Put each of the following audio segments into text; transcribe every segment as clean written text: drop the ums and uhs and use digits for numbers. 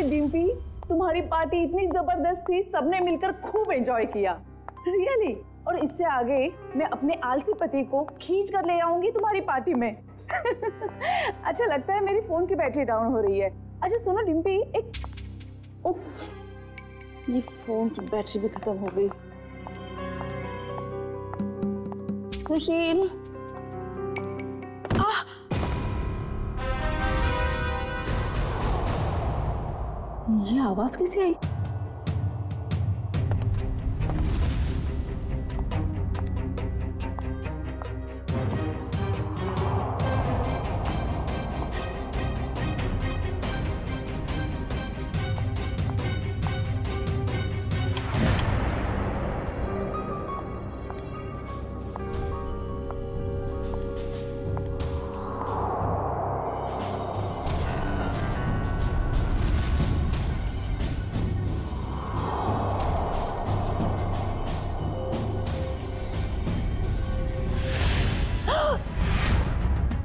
डिम्पी, तुम्हारी पार्टी इतनी जबरदस्त थी, सबने मिलकर खूब एंजॉय किया। रियली। और इससे आगे मैं अपने आलसी पति को खींच कर ले आऊंगी तुम्हारी पार्टी में। अच्छा लगता है मेरी फोन की बैटरी डाउन हो रही है। अच्छा सुनो डिम्पी, एक उफ, ये फोन की बैटरी भी खत्म हो गई। सुशील, ये आवाज कैसे आई?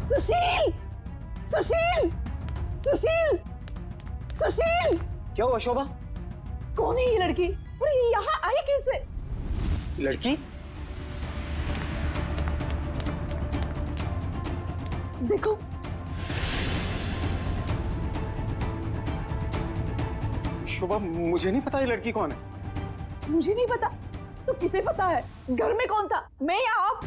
सुशील, सुशील, सुशील, सुशील! क्या हुआ शोभा? कौन है ये लड़की? और ये यहाँ आई कैसे? लड़की? देखो, शोभा मुझे नहीं पता ये लड़की कौन है। मुझे नहीं पता तो किसे पता है? घर में कौन था, मैं या आप?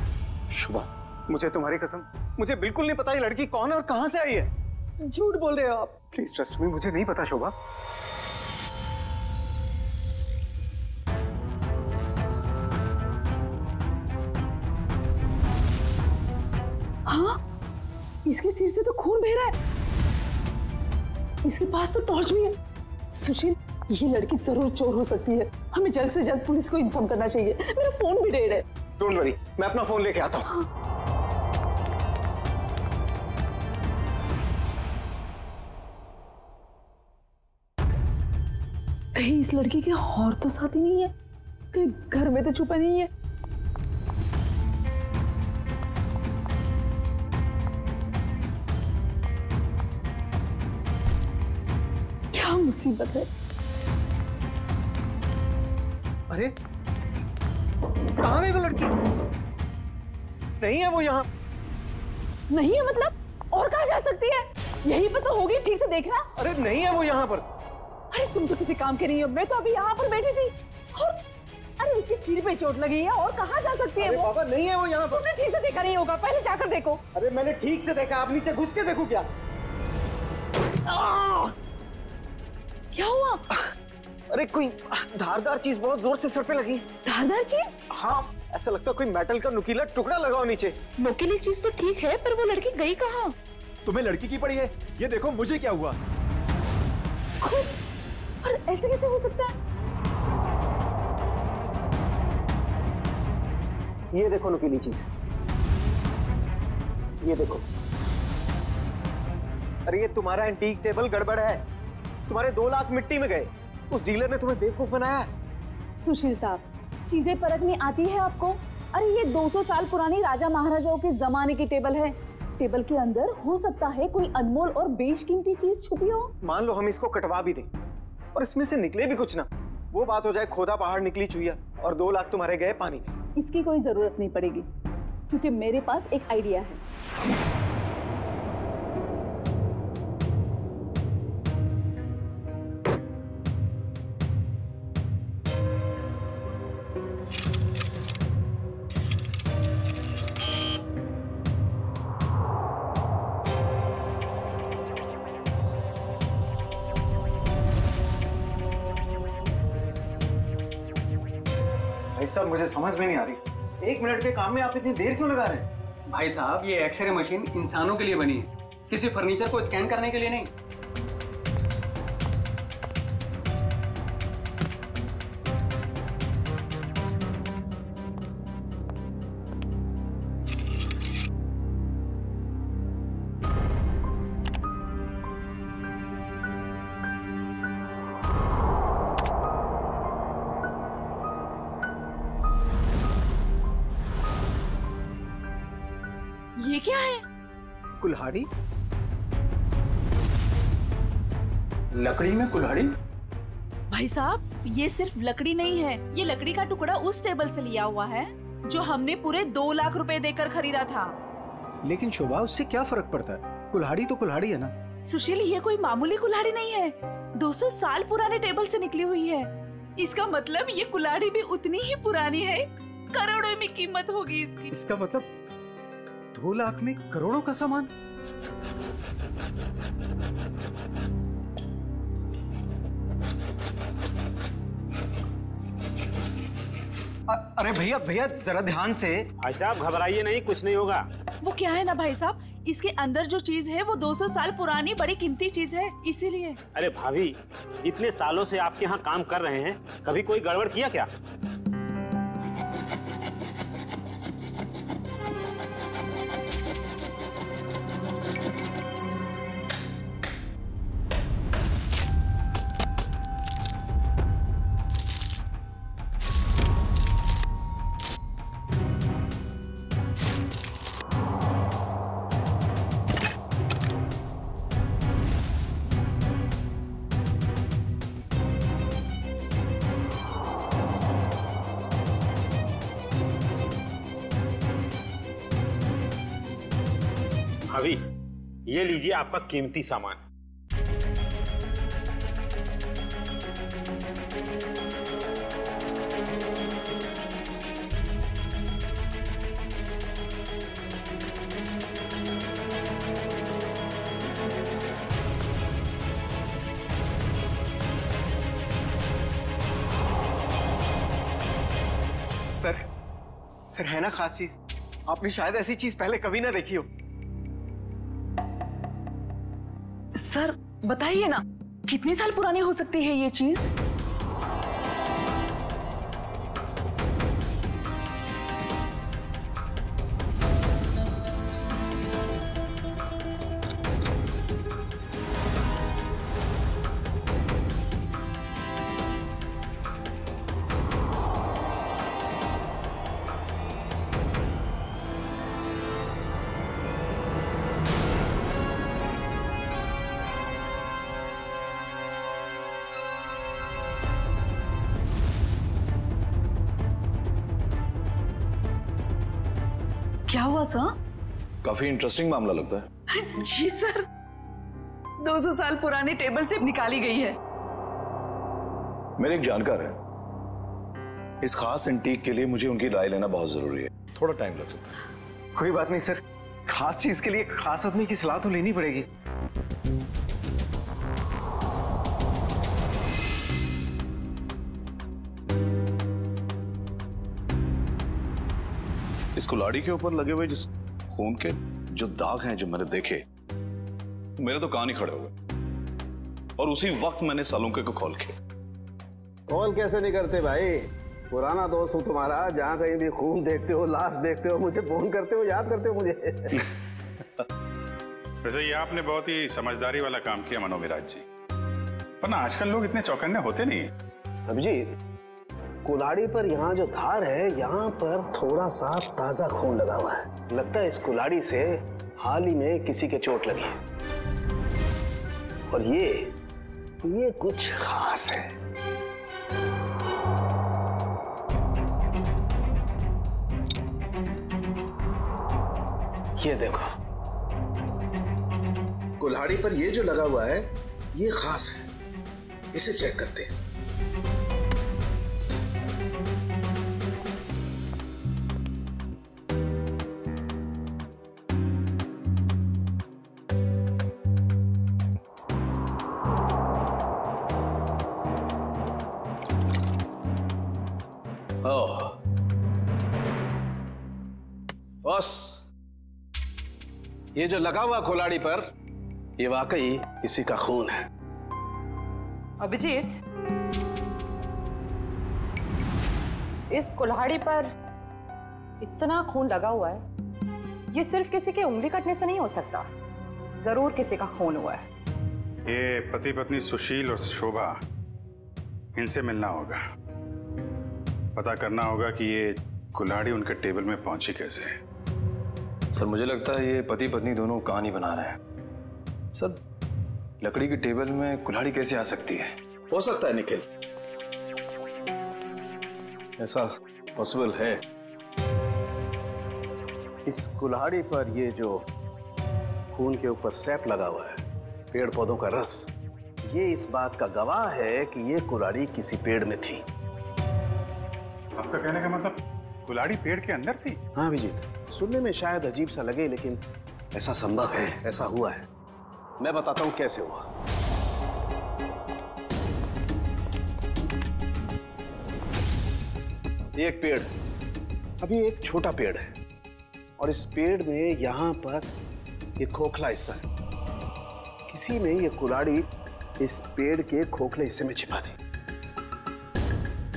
शोभा मुझे तुम्हारी कसम, मुझे बिल्कुल नहीं पता ये लड़की कौन है और कहां से आई है। झूठ बोल रहे हो आप। प्लीज ट्रस्ट मी, मुझे नहीं पता शोभा। हाँ, इसके सिर से तो खून बह रहा है। इसके पास तो टॉर्च भी है। सुशील, ये लड़की जरूर चोर हो सकती है। हमें जल्द से जल्द पुलिस को इन्फॉर्म करना चाहिए। मेरा फोन भी डेड है। डोंट वरी, मैं अपना फोन लेके आता हूँ। कहीं इस लड़की के और तो साथी नहीं है? कहीं घर में तो छुपा नहीं है? क्या मुसीबत है? अरे कहाँ गई वो लड़की? नहीं है वो यहाँ। नहीं है मतलब? और कहाँ जा सकती है? यहीं पर तो होगी, ठीक से देखना। अरे नहीं है वो यहाँ पर। अरे तुम तो किसी काम के नहीं हो। मैं तो अभी यहाँ पर बैठी थी और अरे उसके सिर पे चोट लगी है। और कहाँ जा सकती है अरे वो? बाबा नहीं है वो यहाँ पर। तुमने ठीक से देखा नहीं होगा, पहले जाकर देखो। अरे मैंने ठीक से देखा, आप नीचे घुस के देखो क्या? क्या हुआ? अरे कोई धारदार चीज बहुत जोर से सर पे लगी। धारदार चीज? हाँ, ऐसा लगता है कोई मेटल का नुकीला टुकड़ा लगाओ नीचे। नुकीली चीज तो ठीक है, पर वो लड़की गई कहाँ? तुम्हें लड़की की पड़ी है? ये देखो मुझे क्या हुआ। और ऐसे कैसे हो सकता है? ये देखो नुकीली चीज, ये देखो। अरे ये तुम्हारा एंटीक टेबल गड़बड़ है। तुम्हारे 2 लाख मिट्टी में गए। उस डीलर ने तुम्हें बेवकूफ बनाया है। सुशील साहब, चीजें परखनी आती है आपको? अरे ये 200 साल पुरानी राजा महाराजाओं के जमाने की टेबल है। टेबल के अंदर हो सकता है कोई अनमोल और बेशकीमती चीज छुपी हो। मान लो हम इसको कटवा भी दें और इसमें से निकले भी कुछ ना, वो बात हो जाए खोदा पहाड़ निकली चुहिया और 2 लाख तुम्हारे गए पानी में। इसकी कोई जरूरत नहीं पड़ेगी, क्योंकि मेरे पास एक आइडिया है। भाई साहब मुझे समझ में नहीं आ रही, 1 मिनट के काम में आप इतनी देर क्यों लगा रहे हैं? भाई साहब ये एक्सरे मशीन इंसानों के लिए बनी है, किसी फर्नीचर को स्कैन करने के लिए नहीं। ये क्या है? कुल्हाड़ी? लकड़ी में कुल्हाड़ी? भाई साहब, ये सिर्फ लकड़ी नहीं है, ये लकड़ी का टुकड़ा उस टेबल से लिया हुआ है जो हमने पूरे 2 लाख रुपए देकर खरीदा था। लेकिन शोभा, उससे क्या फर्क पड़ता है? कुल्हाड़ी तो कुल्हाड़ी है ना। सुशील, ये कोई मामूली कुल्हाड़ी नहीं है, 200 साल पुराने टेबल से निकली हुई है। इसका मतलब ये कुल्हाड़ी भी उतनी ही पुरानी है, करोड़ों में कीमत होगी इसकी। इसका मतलब 2 लाख में करोड़ों का सामान। अरे भैया भैया, जरा ध्यान से। भाई साहब घबराइए नहीं, कुछ नहीं होगा। वो क्या है ना भाई साहब, इसके अंदर जो चीज है वो 200 साल पुरानी बड़ी कीमती चीज है, इसीलिए। अरे भाभी, इतने सालों से आपके यहाँ काम कर रहे हैं, कभी कोई गड़बड़ किया क्या? भाभी, ये लीजिए आपका कीमती सामान। सर है ना खास चीज। आपने शायद ऐसी चीज पहले कभी ना देखी हो। सर बताइए ना, कितने साल पुरानी हो सकती है ये चीज? क्या हुआ सर? काफी इंटरेस्टिंग मामला लगता है। जी सर, 200 साल पुराने टेबल से निकाली गई है। मेरे एक जानकार है, इस खास एंटीक के लिए मुझे उनकी राय लेना बहुत जरूरी है। थोड़ा टाइम लग सकता है। कोई बात नहीं सर, खास चीज के लिए खास आदमी की सलाह तो लेनी पड़ेगी। इस कुल्हाड़ी के ऊपर लगे हुए जिस खून के जो दाग हैं जो मैंने देखे, मेरे तो कान ही खड़े हो गए। और उसी वक्त मैंने सालुंके को कॉल किया। कॉल कैसे नहीं करते भाई, पुराना दोस्त हूँ तुम्हारा। जहाँ कहीं भी खून देखते हो, लाश देखते हो, मुझे फोन करते हो, याद करते हो मुझे। वैसे ये आपने बहुत ही समझदारी वाला काम किया मनोविराज जी, वरना आजकल लोग इतने चौकन्ने होते नहीं। अभिजीत, कुल्हाड़ी पर यहाँ जो धार है, यहाँ पर थोड़ा सा ताजा खून लगा हुआ है। लगता है इस कुल्हाड़ी से हाल ही में किसी के चोट लगी है। और ये कुछ खास है। ये देखो, कुल्हाड़ी पर ये जो लगा हुआ है ये खास है। इसे चेक करते हैं। बस, ये जो लगा हुआ कुल्हाड़ी पर, ये वाकई किसी का खून है। अभिजीत, इस कुल्हाड़ी पर इतना खून लगा हुआ है, ये सिर्फ किसी के उंगली कटने से नहीं हो सकता। जरूर किसी का खून हुआ है। ये पति पत्नी सुशील और शोभा, इनसे मिलना होगा, पता करना होगा कि ये कुल्हाड़ी उनके टेबल में पहुंची कैसे। सर मुझे लगता है ये पति पत्नी दोनों कहानी बना रहे हैं। सर लकड़ी की टेबल में कुल्हाड़ी कैसे आ सकती है? हो सकता है निखिल, ऐसा पॉसिबल है। इस कुल्हाड़ी पर ये जो खून के ऊपर सैप लगा हुआ है, पेड़ पौधों का रस, ये इस बात का गवाह है कि ये कुल्हाड़ी किसी पेड़ में थी। आपका कहने का मतलब कुल्हाड़ी पेड़ के अंदर थी? हाँ अभिजीत, सुनने में शायद अजीब सा लगे लेकिन ऐसा संभव है, ऐसा हुआ है। मैं बताता हूं कैसे हुआ। ये एक पेड़ है, अभी एक छोटा पेड़ है और इस पेड़ में यहां पर एक खोखला हिस्सा है। किसी ने ये कुल्हाड़ी इस पेड़ के खोखले हिस्से में छिपा दी।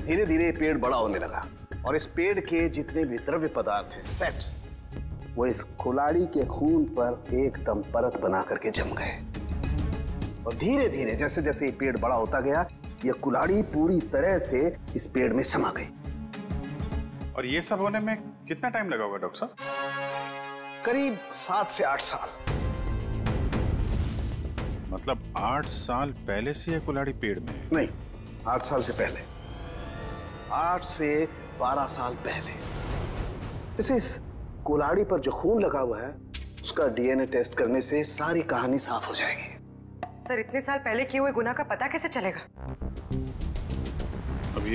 धीरे धीरे पेड़ बड़ा होने लगा और इस पेड़ के जितने भी द्रव्य पदार्थ हैं, सेप्स, वो इस कुल्हाड़ी के खून पर एकदम परत बना करके जम गए। और धीरे धीरे जैसे जैसे ये पेड़ बड़ा होता गया, ये कुल्हाड़ी पूरी तरह से इस पेड़ में समा गई। और ये सब होने में कितना टाइम लगा होगा डॉक्टर साहब? करीब 7 से 8 साल। मतलब 8 साल पहले से ये कुल्हाड़ी पेड़ में है? नहीं, 8 साल से पहले, 8 से 12 साल पहले। इस कुल्हाड़ी पर जो खून लगा हुआ है, उसका डीएनए टेस्ट करने से सारी कहानी साफ हो जाएगी। सर, इतने साल पहले किए हुए गुनाह का पता कैसे चलेगा? अब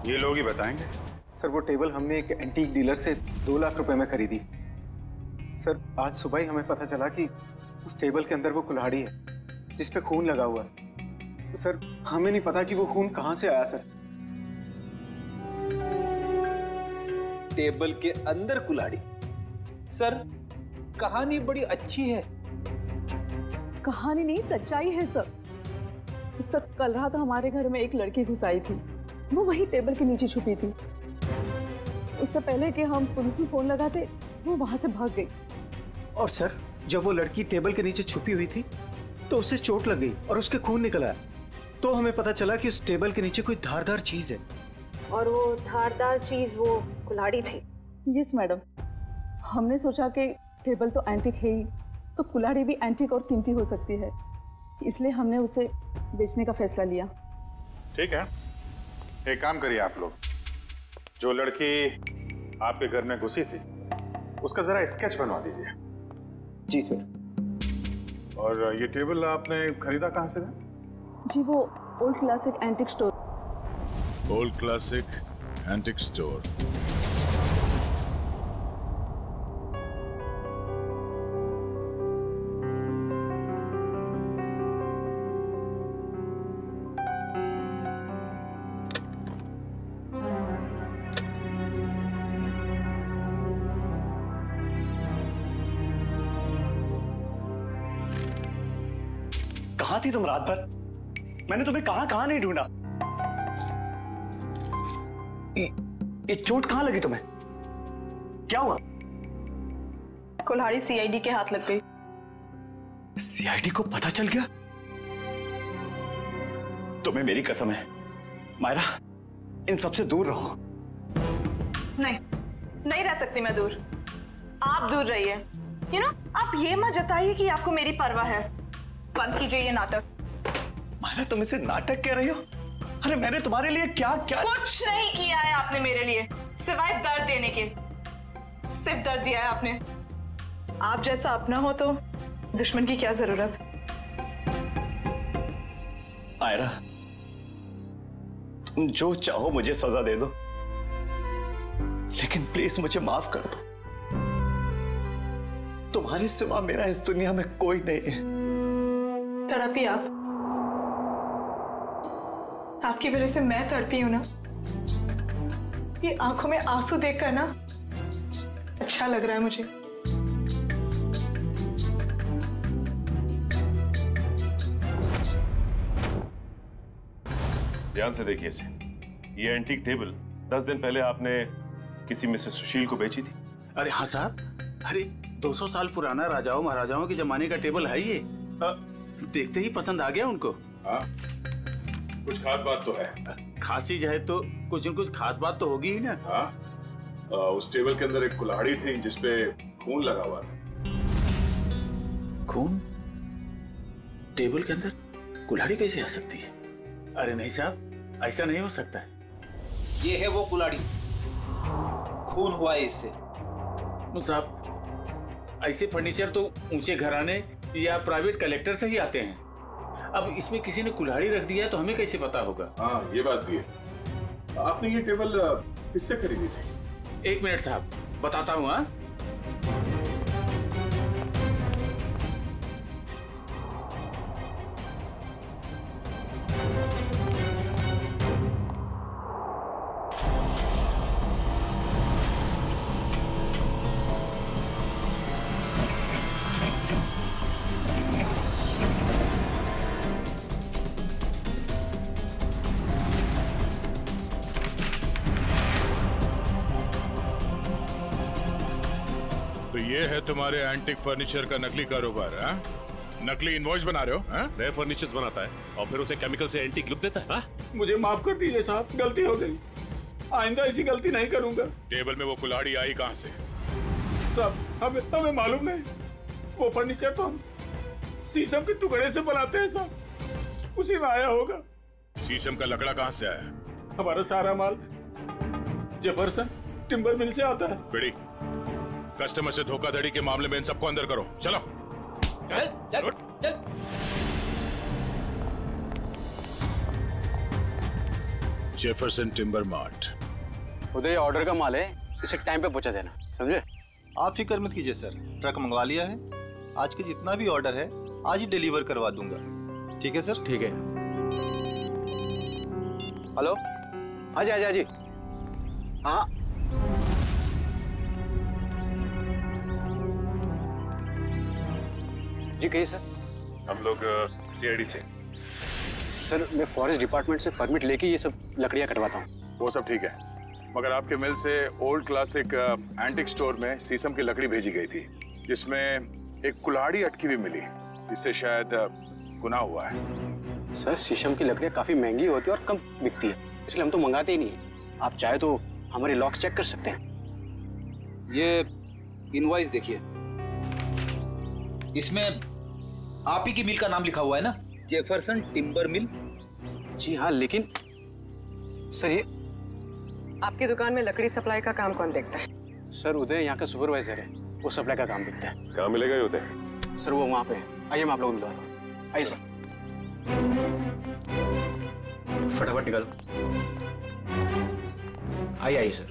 ये लोग ही बताएंगे। सर वो टेबल हमने एक एंटीक डीलर से 2 लाख रुपए में खरीदी। सर आज सुबह ही हमें पता चला कि उस टेबल के अंदर वो कुल्हाड़ी है जिस पे खून लगा हुआ है। तो सर हमें नहीं पता कि वो खून कहां से आया। सर टेबल के अंदर कुल्हाड़ी? सर कहानी बड़ी अच्छी है। कहानी नहीं, सच्चाई है सर। सर कल रात हमारे घर में एक लड़की घुस आई थी, वो वही टेबल के नीचे छुपी थी। उससे पहले कि हम पुलिस में फोन लगाते, वो वहां से भाग गई। और सर जब वो लड़की टेबल के नीचे छुपी हुई थी तो उसे चोट लग गई और उसके खून निकल आया। तो हमें पता चला कि उस टेबल के नीचे कोई धारदार चीज है। और वो धारदार चीज वो कुल्हाड़ी थी। यस मैडम, हमने सोचा कि टेबल तो एंटीक है ही, तो कुल्हाड़ी भी एंटीक और कीमती हो सकती है, इसलिए हमने उसे बेचने का फैसला लिया। ठीक है, एक काम करिए आप लोग, जो लड़की आपके घर में घुसी थी उसका जरा स्केच बनवा दीजिए। जी सर। और ये टेबल आपने खरीदा कहाँ से था? जी वो old classic antique store. Old classic antique store. कहाँ थी तुम रात भर? मैंने तुम्हें कहाँ नहीं ढूंढा। ये चोट कहाँ लगी तुम्हें? क्या हुआ? कुल्हाड़ी सीआईडी के हाथ लग गई। सीआईडी को पता चल गया? तुम्हें मेरी कसम है मायरा, इन सबसे दूर रहो। नहीं रह सकती मैं दूर। आप दूर रहिए। आप ये मत जताइए कि आपको मेरी परवाह है। बंद कीजिए ये नाटक। मायरा तुम इसे नाटक कह रही हो? अरे मैंने तुम्हारे लिए क्या कुछ नहीं किया है आपने मेरे लिए, सिवाय दर्द देने के। सिर्फ दर्द दिया है आपने। आप जैसा अपना हो तो दुश्मन की क्या जरूरत। मायरा तुम जो चाहो मुझे सजा दे दो, लेकिन प्लीज मुझे माफ कर दो। तुम्हारे सिवा मेरा इस दुनिया में कोई नहीं है। तड़पी आपकी वजह से मैं तड़पी हूं ना। ये आंखों में आंसू देखकर ना अच्छा लग रहा है मुझे। ध्यान से देखिए इसे। ये एंटीक टेबल 10 दिन पहले आपने किसी मिसेस सुशील को बेची थी। अरे हाँ साहब, अरे 200 साल पुराना राजाओं महाराजाओं के जमाने का टेबल है ये। देखते ही पसंद आ गया उनको। हाँ, कुछ खास बात तो है। खास चीज है तो कुछ न कुछ खास बात तो होगी ही ना। हाँ, उस टेबल के अंदर एक कुल्हाड़ी थी जिसपे खून लगा हुआ था। खून? टेबल के अंदर कुल्हाड़ी कैसे आ सकती है? अरे नहीं साहब, ऐसा नहीं हो सकता है। ये है वो कुल्हाड़ी, खून हुआ है इससे। साहब, ऐसे फर्नीचर तो ऊंचे घराने या प्राइवेट कलेक्टर से ही आते हैं। अब इसमें किसी ने कुल्हाड़ी रख दिया तो हमें कैसे पता होगा? हाँ, ये बात भी है। आपने ये टेबल किससे खरीदी थी? 1 मिनट साहब, बताता हूँ। हाँ, तो ये है तुम्हारे एंटिक फर्नीचर का नकली कारोबार? हाँ, नकली इनवॉइस बना रहे हो? हाँ, नए फर्नीचर्स बनाता है और फिर उसे केमिकल से एंटीक लुक देता है। हाँ? मुझे माफ कर दीजिए साहब, गलती हो गई। आइंदा ऐसी गलती नहीं करूंगा। टेबल में वो कुल्हाड़ी आई कहाँ से? साहब, हमें मालूम नहीं। वो फर्नीचर तो हम शीशम के टुकड़े से बनाते हैं साहब, उसी में आया होगा। शीशम का लकड़ा कहाँ से आया? हमारा सारा माल जेफरसन टिम्बर मिल से आता है। बिड़ी, कस्टमर से धोखाधड़ी के मामले में इन सबको अंदर करो। चलो। चल, चल, चल। Jefferson timber mart. उधर ये ऑर्डर का माल है, इसे टाइम पे पहुंचा देना, समझे? आप फिक्र मत कीजिए सर, ट्रक मंगवा लिया है। आज के जितना भी ऑर्डर है आज ही डिलीवर करवा दूंगा। ठीक है सर? ठीक है। हेलो, हाजी हाजी हाजी। हाँ, जी कहिए सर। हम लोग सीआईडी से। सर, मैं फॉरेस्ट डिपार्टमेंट से परमिट लेके ये सब लकड़ियाँ कटवाता हूँ। वो सब ठीक है, मगर आपके मिल से ओल्ड क्लासिक एंटिक स्टोर में शीशम की लकड़ी भेजी गई थी, जिसमें एक कुल्हाड़ी अटकी हुई मिली, जिससे शायद गुनाह हुआ है। सर, शीशम की लकड़ियाँ काफी महंगी होती है और कम बिकती है, इसलिए हम तो मंगाते ही नहीं है। आप चाहे तो हमारे लॉक्स चेक कर सकते हैं। ये इनवॉइस देखिए, इसमें आप ही की मिल का नाम लिखा हुआ है ना, जेफरसन टिम्बर मिल। जी हाँ, लेकिन सर ये आपकी दुकान में लकड़ी सप्लाई का काम कौन देखता है? सर, उदय यहाँ का सुपरवाइजर है, वो सप्लाई का काम देखता है। कहाँ मिलेगा ये उदय? सर, वो वहाँ पे है। आइए, मैं आप लोगों को मिलवाता हूँ। आइए सर, फटाफट निकालो। आइए आइए सर,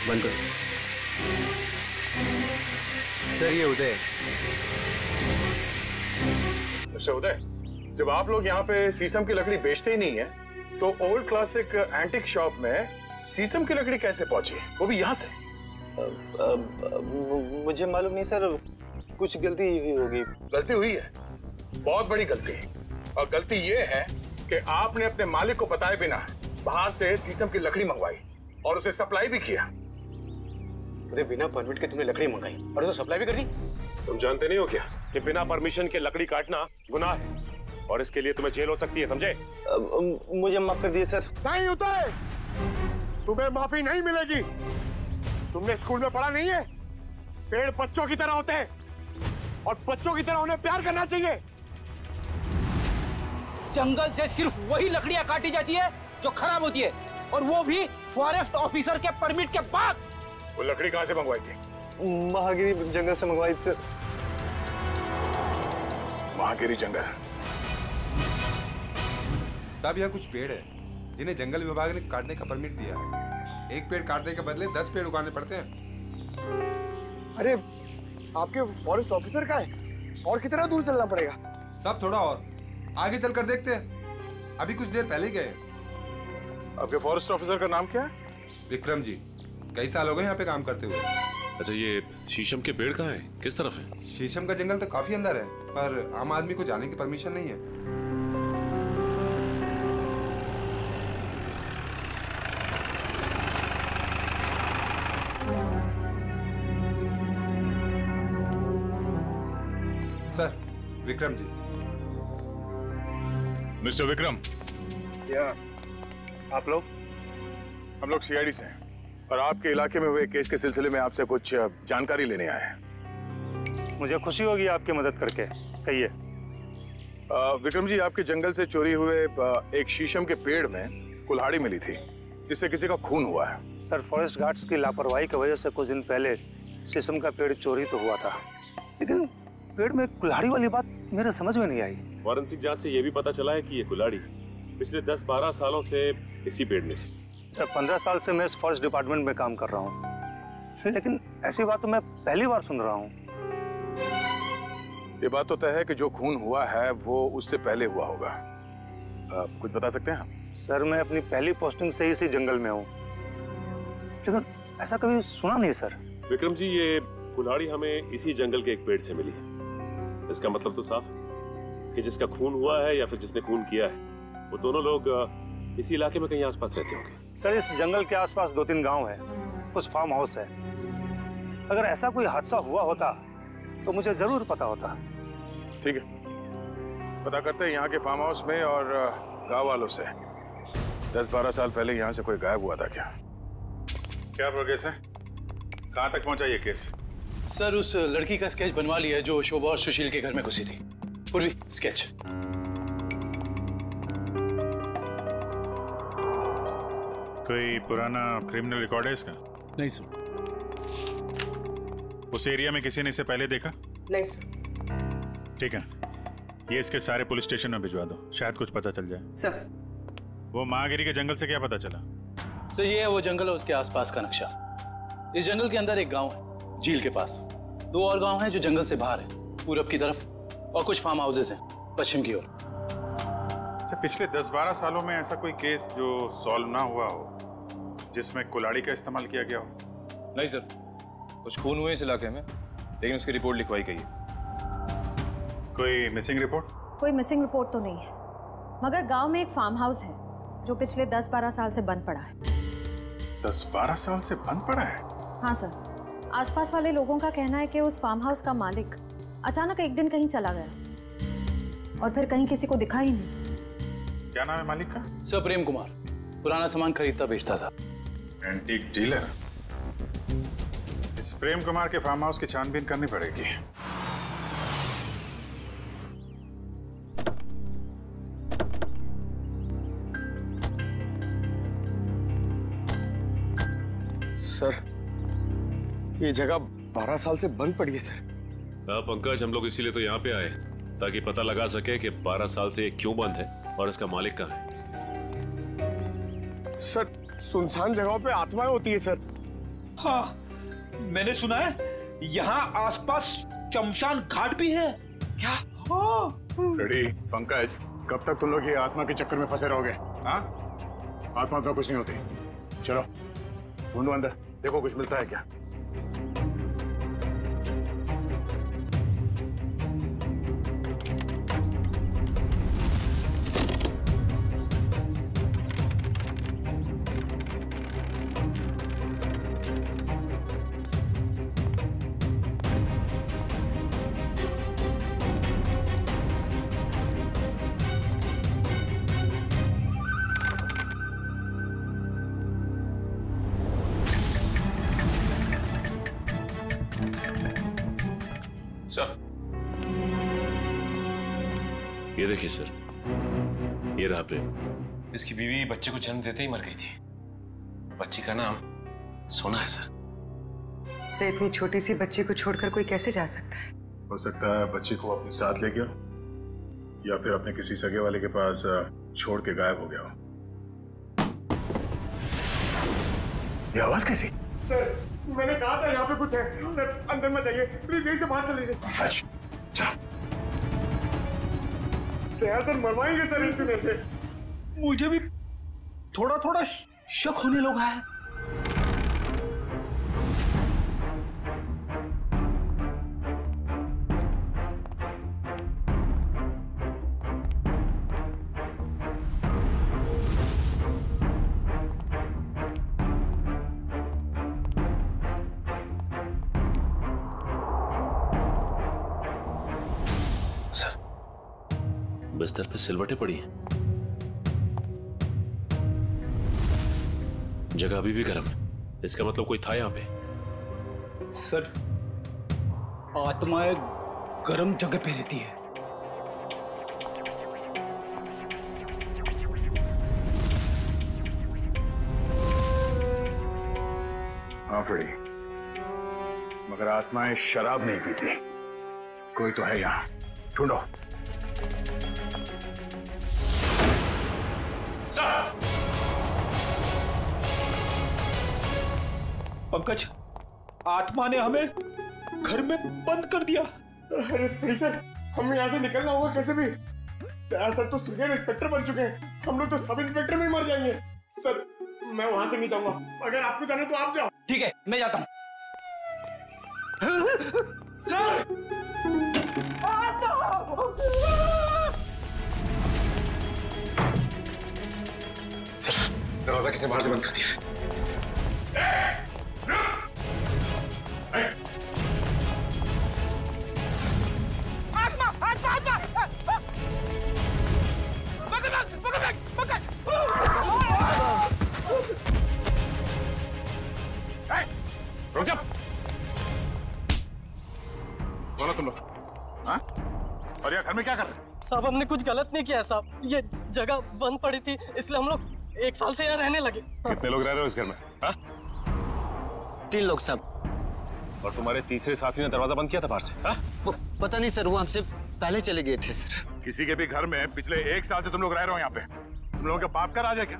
बंद करो। सर, ये उदय। अच्छा उदय, जब आप लोग यहाँ पे शीशम की लकड़ी बेचते ही नहीं है, तो ओल्ड क्लासिक एंटिक शॉप में शीशम की लकड़ी कैसे पहुंची, वो भी यहाँ से? मुझे मालूम नहीं सर, कुछ गलती हुई होगी। गलती हुई है, बहुत बड़ी गलती। और गलती ये है कि आपने अपने मालिक को बताए बिना बाहर से शीशम की लकड़ी मंगवाई और उसे सप्लाई भी किया। उदय, बिना परमिट के तुमने लकड़ी मंगाई और उसे सप्लाई भी कर दी। तुम जानते नहीं हो क्या कि बिना परमिशन के लकड़ी काटना गुनाह है और इसके लिए तुम्हें जेल हो सकती है, समझे? मुझे माफ कर दिए सर। नहीं उदय, तुम्हें माफी नहीं मिलेगी। तुमने स्कूल में पढ़ा नहीं है, पेड़ बच्चों की तरह होते हैं और बच्चों की तरह उन्हें प्यार करना चाहिए। जंगल से सिर्फ वही लकड़ियां काटी जाती है जो खराब होती है, और वो भी फॉरेस्ट ऑफिसर के परमिट के बाद। वो लकड़ी कहाँ से मंगवाई थी? महागिरी जंगल से मंगवाई थी सर। महागिरी जंगल? साहब, यहाँ कुछ पेड़ है जिन्हें जंगल विभाग ने काटने का परमिट दिया है। एक पेड़ काटने के बदले 10 पेड़ उगाने पड़ते हैं। अरे, आपके फॉरेस्ट ऑफिसर का है और कितना दूर चलना पड़ेगा? साहब, थोड़ा और आगे चलकर देखते हैं, अभी कुछ देर पहले ही गए। आपके फॉरेस्ट ऑफिसर का नाम क्या है? विक्रम जी, कई साल हो गए यहाँ पे काम करते हुए। अच्छा, ये शीशम के पेड़ कहाँ है, किस तरफ है? शीशम का जंगल तो काफी अंदर है, पर आम आदमी को जाने की परमिशन नहीं है। सर, विक्रम जी। मिस्टर विक्रम। या, आप लोग? हम लोग सीआईडी से हैं और आपके इलाके में हुए केस के सिलसिले में आपसे कुछ जानकारी लेने आए हैं। मुझे खुशी होगी आपकी मदद करके। कहिए। विक्रम जी, आपके जंगल से चोरी हुए एक शीशम के पेड़ में कुल्हाड़ी मिली थी जिससे किसी का खून हुआ है। सर, फॉरेस्ट गार्ड्स की लापरवाही की वजह से कुछ दिन पहले शीशम का पेड़ चोरी तो हुआ था, लेकिन पेड़ में कुल्हाड़ी वाली बात मेरे समझ में नहीं आई। फॉरेंसिक जांच से यह भी पता चला है कि ये कुल्हाड़ी पिछले 10-12 सालों से इसी पेड़ में थी। सर, 15 साल से मैं इस फॉरेस्ट डिपार्टमेंट में काम कर रहा हूँ, लेकिन ऐसी बात तो मैं पहली बार सुन रहा हूँ। ये बात तो तय है कि जो खून हुआ है वो उससे पहले हुआ होगा। कुछ बता सकते हैं आप? सर, मैं अपनी पहली पोस्टिंग से इसी जंगल में हूँ, लेकिन ऐसा कभी सुना नहीं सर। विक्रम जी, ये कुल्हाड़ी हमें इसी जंगल के एक पेड़ से मिली है। इसका मतलब तो साफ कि जिसका खून हुआ है या फिर जिसने खून किया है वो दोनों लोग इसी इलाके में कहीं आसपास रहते होंगे। सर, इस जंगल के आसपास 2-3 गांव है, कुछ फार्म हाउस है। अगर ऐसा कोई हादसा हुआ होता तो मुझे जरूर पता होता। ठीक है, पता करते हैं यहाँ के फार्म हाउस में और गांव वालों से। 10-12 साल पहले यहाँ से कोई गायब हुआ था क्या? क्या प्रोग्रेस है? कहाँ तक पहुँचा ये केस? सर, उस लड़की का स्केच बनवा लिया है जो शोभा और सुशील के घर में घुसी थी। पूर्वी, स्केच। कोई पुराना क्रिमिनल रिकॉर्ड है इसका? नहीं सर। उस एरिया में किसी ने इसे पहले देखा? नहीं सर। ठीक है, ये इसके सारे पुलिस स्टेशन में भिजवा दो, शायद कुछ पता चल जाए। सर। वो महागिरी के जंगल से क्या पता चला? सर, ये है वो जंगल और उसके आसपास का नक्शा। इस जंगल के अंदर एक गांव है झील के पास, 2 और गांव हैं जो जंगल से बाहर है, पूरब की तरफ, और कुछ फार्म हाउसेस हैं पश्चिम की ओर। अच्छा, पिछले 10-12 सालों में ऐसा कोई केस जो सॉल्व ना हुआ हो जिसमें कुल्हाड़ी का इस्तेमाल किया गया हो? नहीं सर, कुछ खून हुए इस इलाके में, लेकिन उसकी रिपोर्ट लिखवाई गई है। कोई मिसिंग रिपोर्ट? कोई मिसिंग रिपोर्ट तो नहीं है, मगर गांव में एक फार्म हाउस है जो पिछले 10-12 साल से बंद पड़ा है। 10-12 साल से बंद पड़ा है? हाँ सर, आसपास वाले लोगों का कहना है कि उस फार्म हाउस का मालिक अचानक एक दिन कहीं चला गया और फिर कहीं किसी को दिखा ही नहीं। क्या नाम है मालिक का? सर, प्रेम कुमार। पुराना सामान खरीदता बेचता था। Antique dealer? इस प्रेम कुमार के फार्म हाउस की छानबीन करनी पड़ेगी। सर, ये जगह 12 साल से बंद पड़ी है सर। हाँ पंकज, हम लोग इसीलिए तो यहाँ पे आए ताकि पता लगा सके कि 12 साल से ये क्यों बंद है और इसका मालिक कहाँ है। सर, सुनसान जगहों पे आत्माएं होती है सर। हाँ, मैंने सुना है यहाँ आसपास शमशान घाट भी है। क्या? हाँ। रेडी पंकज, कब तक तुम लोग ये आत्मा के चक्कर में फंसे रहोगे? हाँ, आत्मा तो कुछ नहीं होती। चलो ढूंढो अंदर, देखो कुछ मिलता है क्या। सर, ये देखिए सर, ये रहा प्रेम। इसकी बीवी बच्चे को जन्म देते ही मर गई थी। बच्ची का नाम सोना है सर। से इतनी छोटी सी बच्ची को छोड़कर कोई कैसे जा सकता है? हो सकता है बच्ची को अपने साथ ले गया या फिर अपने किसी सगे वाले के पास छोड़ के गायब हो गया हो। ये आवाज कैसी? सर, मैंने कहा था यहाँ पे कुछ है। सर, अंदर मत जाइए प्लीज, यहीं से बाहर चले जाइए। सर, मरवाएंगे सर एक दिन ऐसे। मुझे भी थोड़ा थोड़ा शक होने लगा है। बिस्तर पे सिलवटें पड़ी हैं। जगह अभी भी गर्म है, इसका मतलब कोई था यहाँ पे। सर, आत्माएं गर्म जगह पे रहती है। हाँ फ्रेडी, मगर आत्माएं शराब नहीं पीती। कोई तो है यहाँ, ढूंढो। पंकज, आत्मा ने हमें घर में बंद कर दिया। अरे सर, हमें यहाँ से निकलना होगा कैसे भी। सर तो सीनियर इंस्पेक्टर बन चुके हैं, हम लोग तो सब इंस्पेक्टर में ही मर जाएंगे। सर मैं वहां से नहीं जाऊंगा, अगर आपको जाना तो आप जाओ। ठीक है, मैं जाता हूँ। सर दरवाजा किसी बाहर से बंद कर दिया है। रुक जा। बोलो तुम लोग, हाँ? और यार घर में क्या कर रहे हैं? साहब हमने कुछ गलत नहीं किया साहब, ये जगह बंद पड़ी थी इसलिए हम लोग 1 साल से यहाँ रहने लगे। कितने लोग रह रहे हो इस घर में? हाँ? 3 लोग साहब। और तुम्हारे तीसरे साथी ने दरवाजा बंद किया था बाहर से? हाँ? पता नहीं सर, वो हमसे पहले चले गए थे सर। किसी के भी घर में पिछले 1 साल से तुम लोग रह रहे हो यहाँ पे? तुम लोगों के बाप का राज है क्या?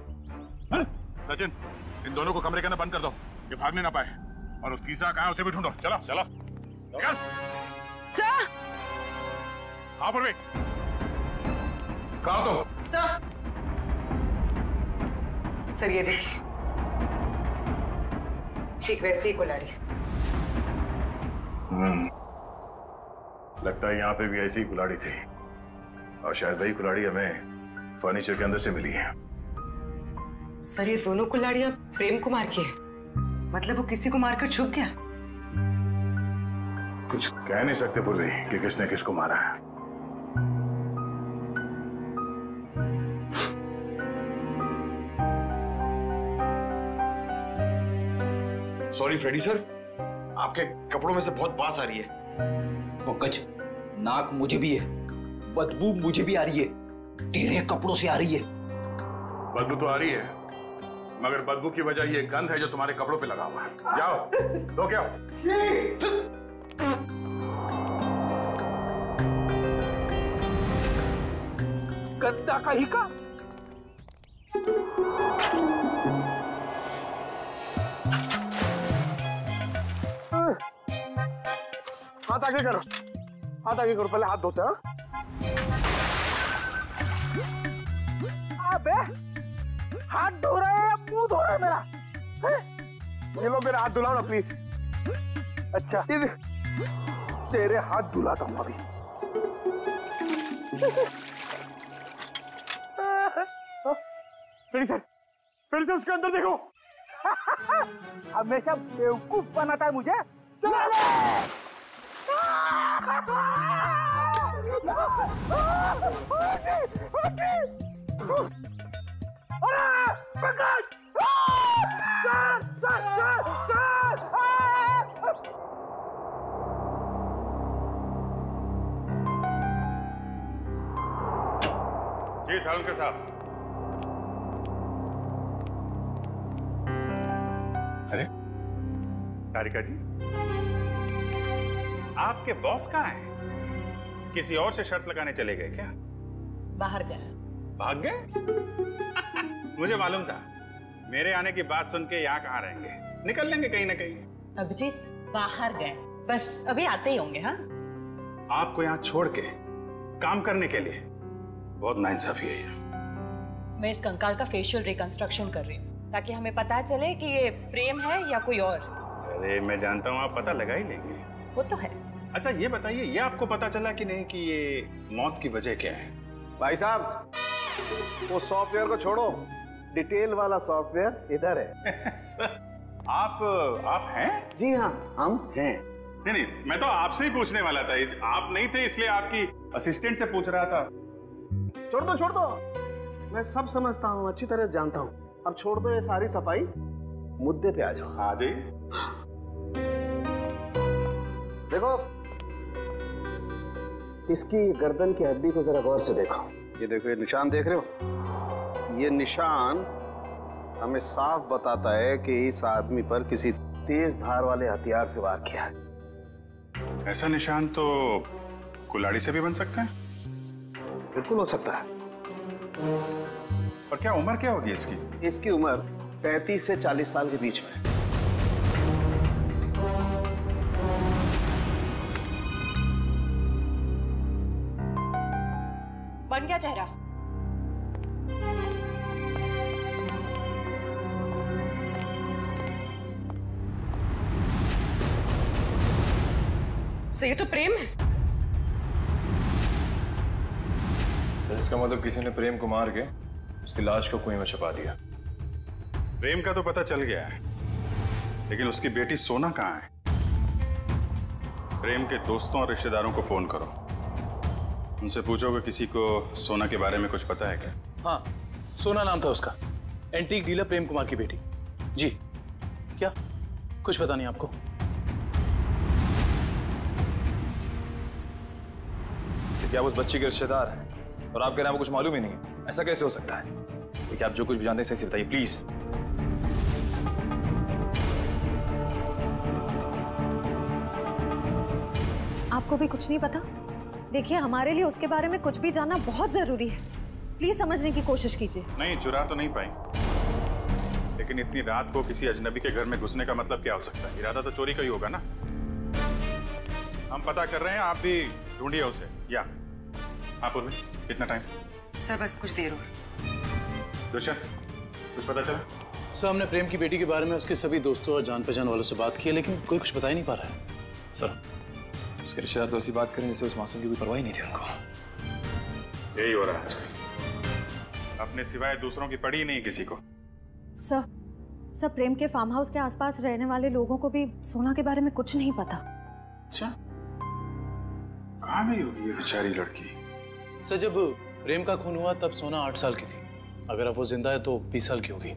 हाँ? सचिन, इन दोनों को कमरे के अंदर बंद कर दो, ये भागने ना पाए। और तीसरा कहाँ है उसे भी ढूंढो। चलो चलो चल। सर। हाँ पूर्वी, कहाँ हो तुम? सर ये देखिए, ठीक वैसे ही कुल्हाड़ी। लगता है यहाँ पे भी ऐसी ही कुल्हाड़ी थी, और शायद वही कुल्हाड़ी हमें फर्नीचर के अंदर से मिली है। सर ये दोनों कुल्हाड़ियां प्रेम कुमार की है, मतलब वो किसी को मारकर छुप गया। कुछ कह नहीं सकते पूर्वी कि किसने किसको मारा है। सॉरी फ्रेडी सर, आपके कपड़ों में से बहुत बास आ रही है। पंकज, नाक मुझे भी है, बदबू मुझे भी आ रही है, तेरे कपड़ों से आ रही है। बदबू तो आ रही है, मगर बदबू की वजह ये गंध है जो तुम्हारे कपड़ों पे लगा हुआ है। जाओ दो क्या गंदा का ही का। हाथ आगे करो, हाथ आगे करो, पहले हाथ धोते हैं। अबे हाथ धो रहे हैं, मुंह धो रहा है मेरा। ये लो मेरा हाथ धुलाओ ना प्लीज। अच्छा तेरे हाथ धुलाता हूँ अभी। फिर से उसके अंदर देखो। हमेशा बेवकूफ बनाता है मुझे। चलो जी सालुंके साहब। अरे तारिका जी, आपके बॉस कहाँ हैं? किसी और से शर्त लगाने चले गए क्या? बाहर गए। भाग गए? मुझे मालूम था, मेरे आने की बात सुन के यहाँ कहाँ रहेंगे, निकल लेंगे कहीं ना कहीं। अभिजीत बाहर गए, बस अभी आते ही होंगे। हाँ आपको यहाँ छोड़ के काम करने के लिए बहुत नाइंसाफी है ये। मैं इस कंकाल का फेशियल रिकंस्ट्रक्शन कर रही हूँ ताकि हमें पता चले कि ये प्रेम है या कोई और। अरे मैं जानता हूँ आप पता लगा ही लेंगे। वो तो है। अच्छा ये बताइए, ये आपको पता चला कि नहीं कि ये मौत की वजह क्या है? भाई साहब वो सॉफ्टवेयर को छोड़ो, डिटेल वाला सॉफ्टवेयर इधर है। सर आप हैं? जी हाँ हम हैं। नहीं, मैं तो आपसे ही पूछने वाला था। आप नहीं थे इसलिए आपकी असिस्टेंट से पूछ रहा था। छोड़ दो, मैं सब समझता हूँ, अच्छी तरह जानता हूँ। अब छोड़ दो ये सारी सफाई, मुद्दे पे आ जाओ। आ जाइए। देखो इसकी गर्दन की हड्डी को जरा गौर से देखो। ये देखो, ये निशान देख रहे हो? ये निशान हमें साफ बताता है कि इस आदमी पर किसी तेज धार वाले हथियार से वार किया है। ऐसा निशान तो कुल्हाड़ी से भी बन सकता है? बिल्कुल हो सकता है। और क्या उम्र क्या होगी इसकी? इसकी उम्र 35 से 40 साल के बीच में। बन गया चेहरा? सर ये तो प्रेम है। सर इसका मतलब किसी ने प्रेम को मार के उसकी लाश को कुएं में छुपा दिया। प्रेम का तो पता चल गया है, लेकिन उसकी बेटी सोना कहाँ है? प्रेम के दोस्तों और रिश्तेदारों को फोन करो, उनसे पूछो कि किसी को सोना के बारे में कुछ पता है क्या? हाँ, सोना नाम था उसका, एंटीक डीलर प्रेम कुमार की बेटी। जी, क्या कुछ पता नहीं आपको? क्या वो उस बच्ची के रिश्तेदार हैं और आप कह रहे हैं वो कुछ मालूम ही नहीं है? ऐसा कैसे हो सकता है? देखिए आप जो कुछ भी जानते हैं सही से बताइए प्लीज। आपको भी कुछ नहीं पता? देखिए हमारे लिए उसके बारे में कुछ भी जानना बहुत जरूरी है। प्लीज समझने की कोशिश कीजिए। नहीं, चुरा तो नहीं पाई, लेकिन इतनी रात को किसी अजनबी के घर में घुसने का मतलब क्या हो सकता है? इरादा तो चोरी का ही होगा ना। हम पता कर रहे हैं, आप भी ढूंढिए उसे। या हाँ पूर्वी, कितना टाइम? सर बस कुछ देर और। दुष्यंत, कुछ पता चला? सर हमने प्रेम की बेटी के बारे में उसके सभी दोस्तों और जान पहचान वालों से बात की है, लेकिन कोई कुछ बता ही नहीं पा रहा है। सर उसके रिश्तेदार तो ऐसी बात करें जैसे उस मासूम की कोई परवाह ही नहीं थी उनको। यही हो रहा है आजकल, अपने सिवाय दूसरों की पड़ी ही नहीं किसी को। सर प्रेम के फार्म हाउस के आसपास रहने वाले लोगों को भी सोना के बारे में कुछ नहीं पता। अच्छा, कहाँ गई होगी ये बेचारी लड़की? सर जब प्रेम का खून हुआ तब सोना 8 साल की थी। अगर अब वो जिंदा है तो 20 साल की होगी।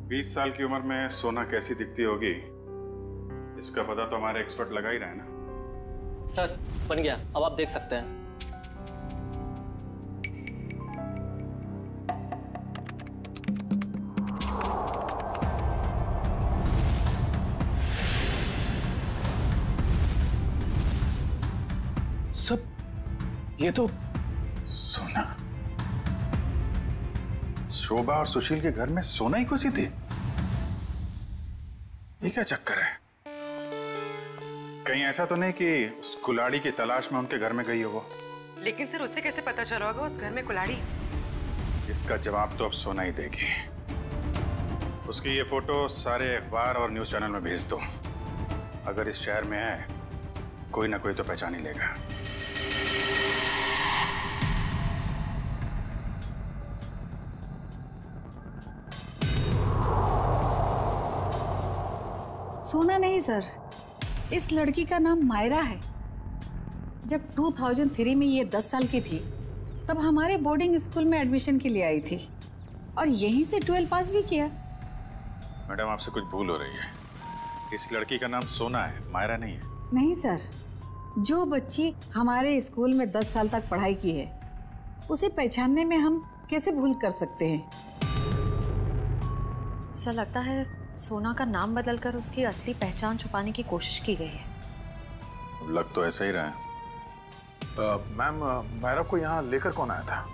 20 साल की उम्र में सोना कैसी दिखती होगी, इसका पता तो हमारे एक्सपर्ट लगा ही रहे ना। सर बन गया, अब आप देख सकते हैं। सब ये तो सोना, शोभा और सुशील के घर में सोना ही घुसी थी। ये क्या चक्कर है? कहीं ऐसा तो नहीं कि उस कुल्हाड़ी की तलाश में उनके घर में गई हो वो? लेकिन सर उसे कैसे पता चला होगा उस घर में कुल्हाड़ी? इसका जवाब तो अब सोना ही देगी। उसकी ये फोटो सारे अखबार और न्यूज चैनल में भेज दो। अगर इस शहर में है कोई ना कोई तो पहचान ही लेगा। सोना नहीं सर, इस लड़की का नाम मायरा है। जब 2003 में ये 10 साल की थी तब हमारे बोर्डिंग स्कूल में एडमिशन के लिए आई थी और यहीं से 12 पास भी किया। मैडम आपसे कुछ भूल हो रही है। इस लड़की का नाम सोना है, मायरा नहीं है। नहीं सर, जो बच्ची हमारे स्कूल में 10 साल तक पढ़ाई की है उसे पहचानने में हम कैसे भूल कर सकते हैं? सर लगता है सोना का नाम बदलकर उसकी असली पहचान छुपाने की कोशिश की गई है। लग तो ऐसा ही रहा है। मैम, मायरा को यहाँ लेकर कौन आया था?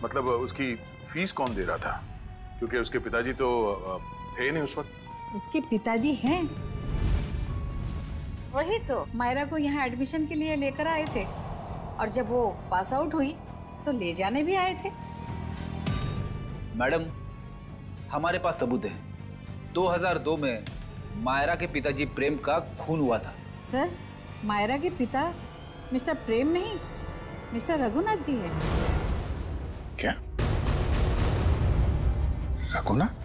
मतलब उसकी फीस कौन दे रहा था? क्योंकि उसके पिताजी तो थे नहीं उस वक्त। उसके पिताजी हैं, वही तो मायरा को यहाँ एडमिशन के लिए लेकर आए थे और जब वो पास आउट हुई तो ले जाने भी आए थे। मैडम हमारे पास सबूत है। 2002 में मायरा के पिताजी प्रेम का खून हुआ था। सर मायरा के पिता मिस्टर प्रेम नहीं, मिस्टर रघुनाथ जी है। क्या? रघुनाथ?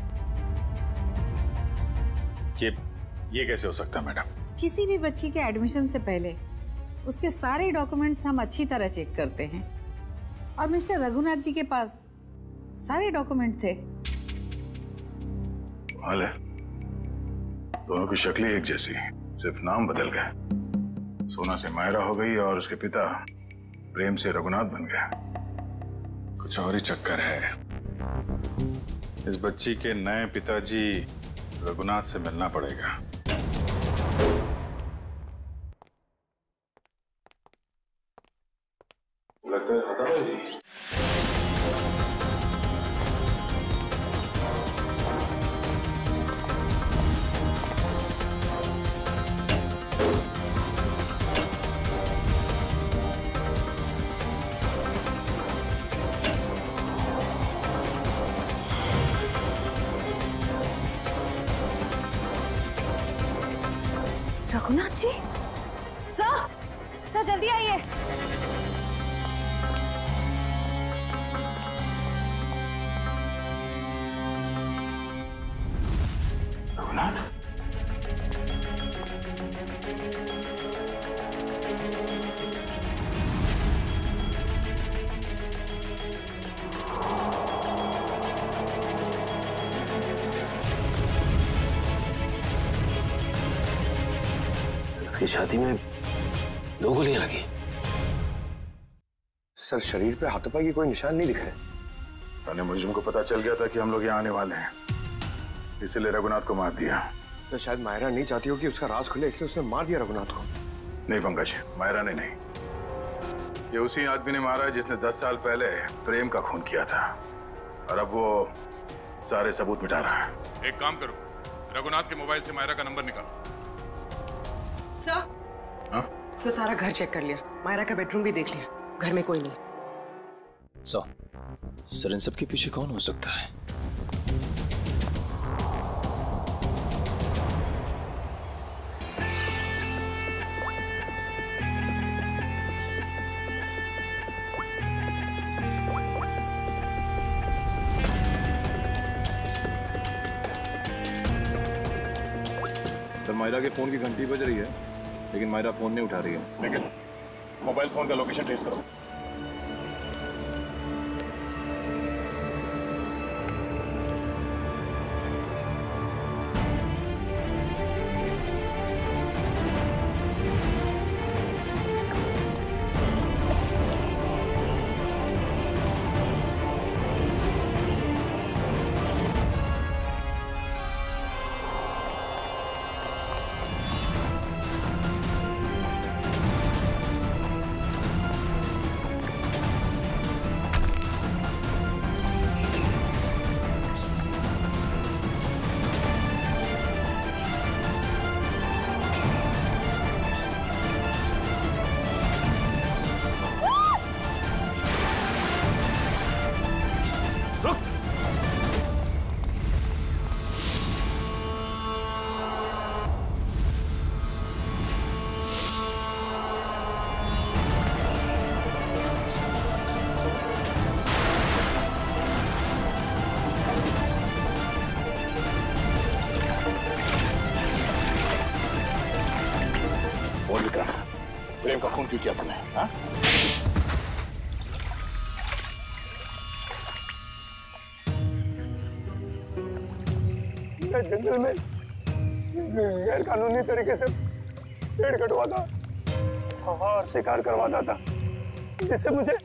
ये कैसे हो सकता है मैडम? किसी भी बच्ची के एडमिशन से पहले उसके सारे डॉक्यूमेंट्स हम अच्छी तरह चेक करते हैं और मिस्टर रघुनाथ जी के पास सारे डॉक्यूमेंट थे। हाल है, दोनों की शक्लें एक जैसी, सिर्फ नाम बदल गए। सोना से मायरा हो गई और उसके पिता प्रेम से रघुनाथ बन गया। कुछ और ही चक्कर है। इस बच्ची के नए पिताजी रघुनाथ से मिलना पड़ेगा। लगता है खत्म है जी। रघुनाथ जी, सर जल्दी आइए। रघुनाथ, इसकी छाती में 2 गोलियां लगी। सर, शरीर पे हाथापाई की कोई निशान नहीं दिख रहे। मुझे को पता चल गया था कि हम लोग यहाँ आने वाले हैं, इसलिए रघुनाथ को मार दिया। तो शायद मायरा नहीं चाहती हो कि उसका राज खुले, इसलिए उसने मार दिया रघुनाथ को। नहीं पंकज, मायरा ने नहीं, ये उसी आदमी ने मारा है जिसने 10 साल पहले प्रेम का खून किया था, और अब वो सारे सबूत मिटा रहा है। एक काम करो, रघुनाथ के मोबाइल से मायरा का नंबर निकालो। सर, सर सारा घर चेक कर लिया, मायरा का बेडरूम भी देख लिया, घर में कोई नहीं। सर इन सब के पीछे कौन हो सकता है? सर, मायरा के फोन की घंटी बज रही है, लेकिन मायरा फोन नहीं उठा रही है। लेकिन मोबाइल फोन का लोकेशन ट्रेस करो। प्रेम का खून क्यों किया तुमने? हाँ? मैं जंगल में गैर कानूनी तरीके से पेड़ कटवाता और शिकार करवाता था, जिससे मुझे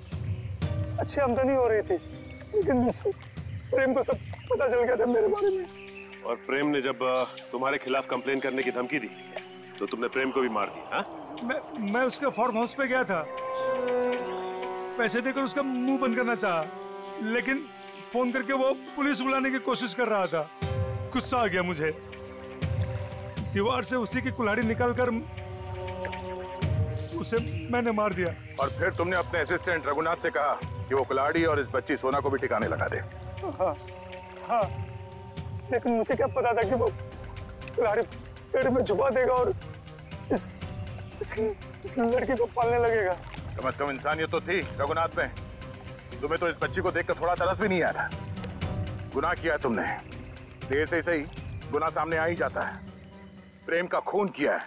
अच्छी आमदनी हो रही थी। लेकिन प्रेम को सब पता चल गया था मेरे बारे में। और प्रेम ने जब तुम्हारे खिलाफ कंप्लेन करने की धमकी दी तो तुमने प्रेम को भी मार दिया। हाँ? मैं उसके फार्म हाउस पे गया था, पैसे देकर उसका मुंह बंद करना चाहा, लेकिन फोन करके वो पुलिस बुलाने की कोशिश कर रहा था। गुस्सा आ गया मुझे, दीवार से उसी की कुल्हाड़ी निकालकर उसे मैंने मार दिया। और फिर तुमने अपने असिस्टेंट रघुनाथ से कहा कि वो कुल्हाड़ी और इस बच्ची सोना को भी ठिकाने लगा दे। हाँ, लेकिन मुझे क्या पता था कि वो कुल्हाड़ी पेड़ में छुपा देगा और इस लड़की को पालने लगेगा। कम से कम इंसानियत तो थी रघुनाथ में। तुम्हें तो इस बच्ची को देखकर थोड़ा तरस भी नहीं आया था। गुनाह किया तुमने, देर से सही गुनाह सामने आ ही जाता है। प्रेम का खून किया है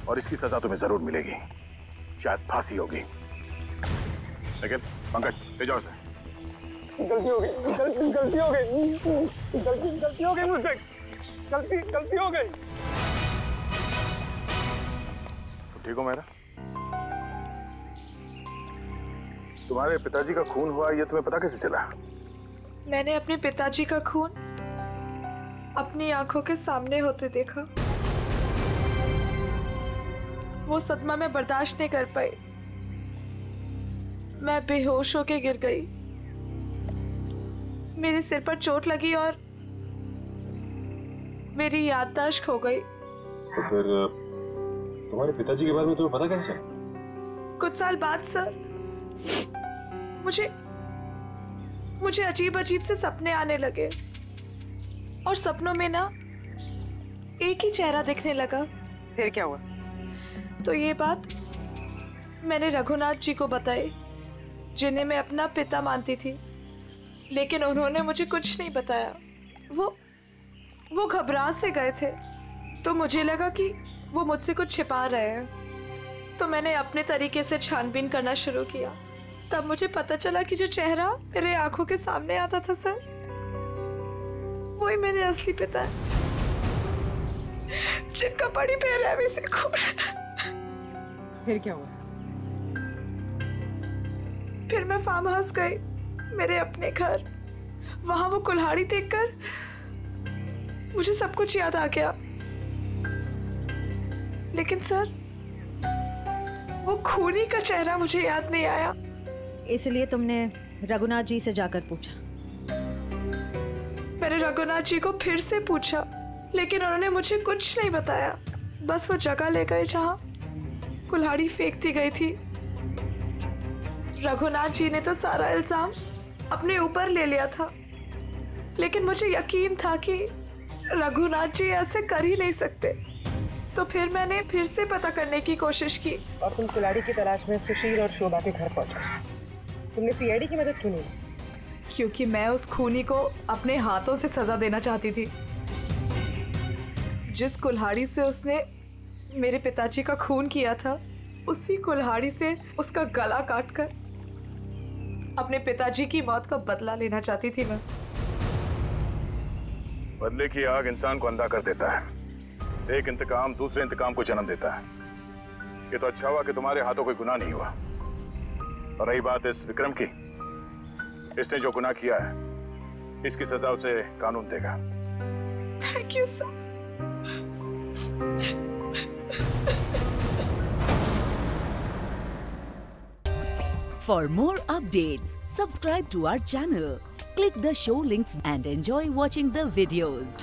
और इसकी सजा तुम्हें जरूर मिलेगी, शायद फांसी होगी। लेकिन पंकज, ले जाओ इसे। गलती हो गई, गलती हो गई, गलती हो गई मुझसे, गलती हो गई। ठीक हो मेरा? तुम्हारे पिताजी का खून हुआ ये तुम्हें पता कैसे चला? मैंने अपने पिताजी का खून अपनी आंखों के सामने होते देखा। वो सदमा मैं बर्दाश्त नहीं कर पाई। मैं बेहोश होके गिर गई। मेरे सिर पर चोट लगी और मेरी याददाश्त खो गई। तो फिर तुम्हारे पिताजी के बारे में तुम्हें पता कैसे चला? कुछ साल बाद सर, मुझे अजीब अजीब से सपने आने लगे और सपनों में ना एक ही चेहरा दिखने लगा। फिर क्या हुआ? तो ये बात मैंने रघुनाथ जी को बताई, जिन्हें मैं अपना पिता मानती थी, लेकिन उन्होंने मुझे कुछ नहीं बताया। वो घबरा से गए थे, तो मुझे लगा कि वो मुझसे कुछ छिपा रहे हैं। तो मैंने अपने तरीके से छानबीन करना शुरू किया। तब मुझे पता चला कि जो चेहरा मेरे आंखों के सामने आता था सर, वही मेरे असली पिता है, जिनका बड़ी बेरहमी से खून। फिर क्या हुआ? फिर मैं फार्म हाउस गई, मेरे अपने घर। वहां वो कुल्हाड़ी देखकर मुझे सब कुछ याद आ गया। लेकिन सर, वो खूनी का चेहरा मुझे याद नहीं आया। इसलिए तुमने रघुनाथ जी से जाकर पूछा? मैंने रघुनाथ जी को फिर से पूछा, लेकिन उन्होंने मुझे कुछ नहीं बताया। बस वो जगह ले गए जहां कुल्हाड़ी फेंक दी गई थी। रघुनाथ जी ने तो सारा इल्जाम अपने ऊपर ले लिया था, लेकिन मुझे यकीन था कि रघुनाथ जी ऐसे कर ही नहीं सकते। तो फिर मैंने फिर से पता करने की कोशिश की। और तुम कुल्हाड़ी की तलाश में सुशील और शोभा के घर पहुंच गए। तुमने सीआईडी की मदद क्यों नहीं ली? क्योंकि मैं उस खूनी को अपने हाथों से सजा देना चाहती थी। जिस कुल्हाड़ी से उसने मेरे पिताजी का खून किया था, उसी कुल्हाड़ी से उसका गला काटकर अपने पिताजी की मौत का बदला लेना चाहती थी मैं। बदले की आग इंसान को अंधा कर देता है। एक इंतकाम दूसरे इंतकाम को जन्म देता है। ये तो अच्छा हुआ कि तुम्हारे हाथों कोई गुनाह नहीं हुआ। और रही बात इस विक्रम की, इसने जो गुनाह किया है, इसकी सजा उसे कानून देगा। Thank you sir. For more updates, subscribe to our channel, click the show links and enjoy watching the videos.